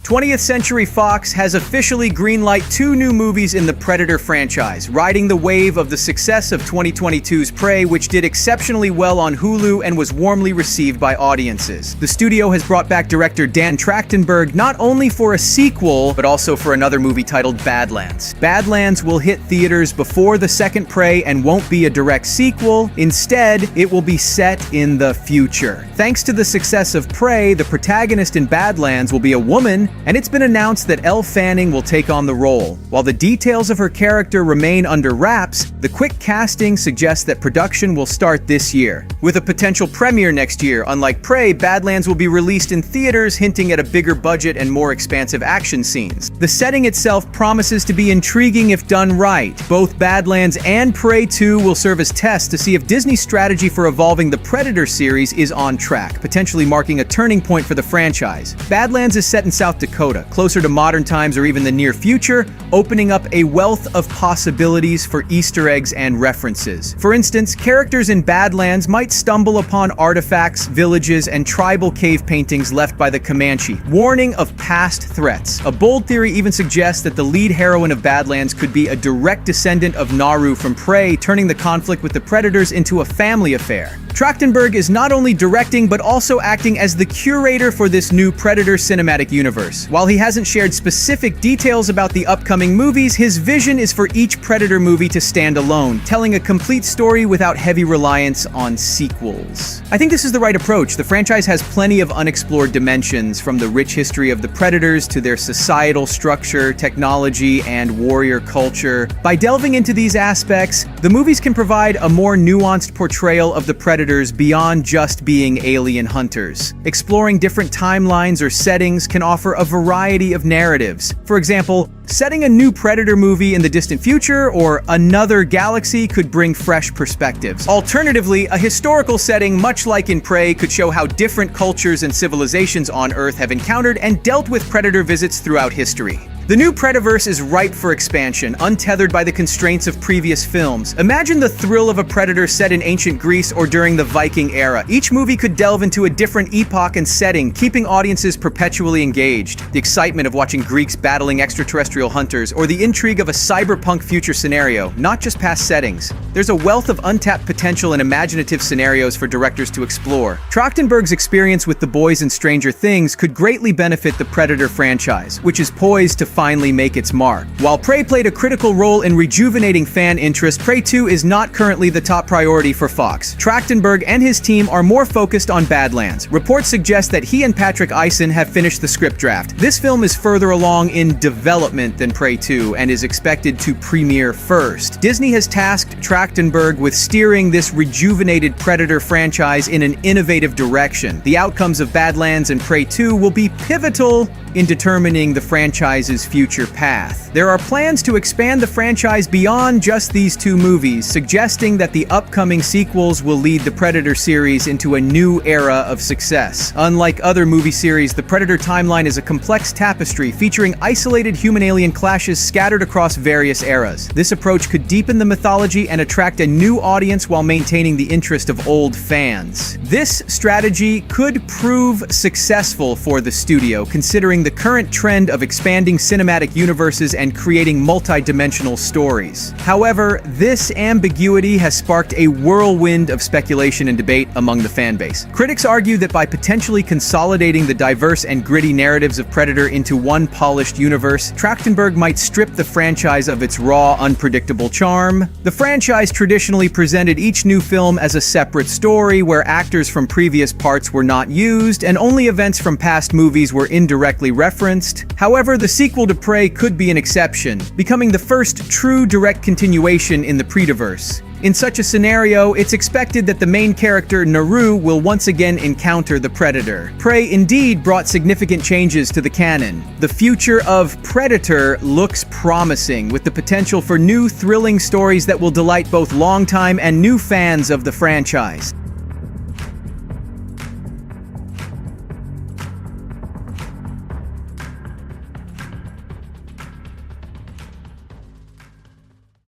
20th Century Fox has officially greenlighted 2 new movies in the Predator franchise, riding the wave of the success of 2022's Prey, which did exceptionally well on Hulu and was warmly received by audiences. The studio has brought back director Dan Trachtenberg not only for a sequel, but also for another movie titled Badlands. Badlands will hit theaters before the second Prey and won't be a direct sequel. Instead, it will be set in the future. Thanks to the success of Prey, the protagonist in Badlands will be a woman, and it's been announced that Elle Fanning will take on the role. While the details of her character remain under wraps, the quick casting suggests that production will start this year. With a potential premiere next year, unlike Prey, Badlands will be released in theaters, hinting at a bigger budget and more expansive action scenes. The setting itself promises to be intriguing if done right. Both Badlands and Prey 2 will serve as tests to see if Disney's strategy for evolving the Predator series is on track, potentially marking a turning point for the franchise. Badlands is set in South Dakota, closer to modern times or even the near future, opening up a wealth of possibilities for Easter eggs and references. For instance, characters in Badlands might stumble upon artifacts, villages, and tribal cave paintings left by the Comanche, warning of past threats. A bold theory even suggests that the lead heroine of Badlands could be a direct descendant of Naru from Prey, turning the conflict with the Predators into a family affair. Trachtenberg is not only directing but also acting as the curator for this new Predator cinematic universe. While he hasn't shared specific details about the upcoming movies, his vision is for each Predator movie to stand alone, telling a complete story without heavy reliance on sequels. I think this is the right approach. The franchise has plenty of unexplored dimensions, from the rich history of the Predators to their societal structure, technology, and warrior culture. By delving into these aspects, the movies can provide a more nuanced portrayal of the Predators beyond just being alien hunters. Exploring different timelines or settings can offer a variety of narratives. For example, setting a new Predator movie in the distant future or another galaxy could bring fresh perspectives. Alternatively, a historical setting, much like in Prey, could show how different cultures and civilizations on Earth have encountered and dealt with Predator visits throughout history. The new Predaverse is ripe for expansion, untethered by the constraints of previous films. Imagine the thrill of a Predator set in ancient Greece or during the Viking era. Each movie could delve into a different epoch and setting, keeping audiences perpetually engaged. The excitement of watching Greeks battling extraterrestrial hunters, or the intrigue of a cyberpunk future scenario, not just past settings. There's a wealth of untapped potential and imaginative scenarios for directors to explore. Trachtenberg's experience with The Boys and Stranger Things could greatly benefit the Predator franchise, which is poised to finally make its mark. While Prey played a critical role in rejuvenating fan interest, Prey 2 is not currently the top priority for Fox. Trachtenberg and his team are more focused on Badlands. Reports suggest that he and Patrick Aison have finished the script draft. This film is further along in development than Prey 2 and is expected to premiere first. Disney has tasked Trachtenberg with steering this rejuvenated Predator franchise in an innovative direction. The outcomes of Badlands and Prey 2 will be pivotal in determining the franchise's future path. There are plans to expand the franchise beyond just these 2 movies, suggesting that the upcoming sequels will lead the Predator series into a new era of success. Unlike other movie series, the Predator timeline is a complex tapestry featuring isolated human-alien clashes scattered across various eras. This approach could deepen the mythology and attract a new audience while maintaining the interest of old fans. This strategy could prove successful for the studio, considering the current trend of expanding cinematic universes and creating multi-dimensional stories. However, this ambiguity has sparked a whirlwind of speculation and debate among the fanbase. Critics argue that by potentially consolidating the diverse and gritty narratives of Predator into one polished universe, Trachtenberg might strip the franchise of its raw, unpredictable charm. The franchise traditionally presented each new film as a separate story, where actors from previous parts were not used, and only events from past movies were indirectly referenced. However, the sequel to Prey could be an exception, becoming the first true direct continuation in the Predaverse. In such a scenario, it's expected that the main character, Naru, will once again encounter the Predator. Prey indeed brought significant changes to the canon. The future of Predator looks promising, with the potential for new thrilling stories that will delight both longtime and new fans of the franchise.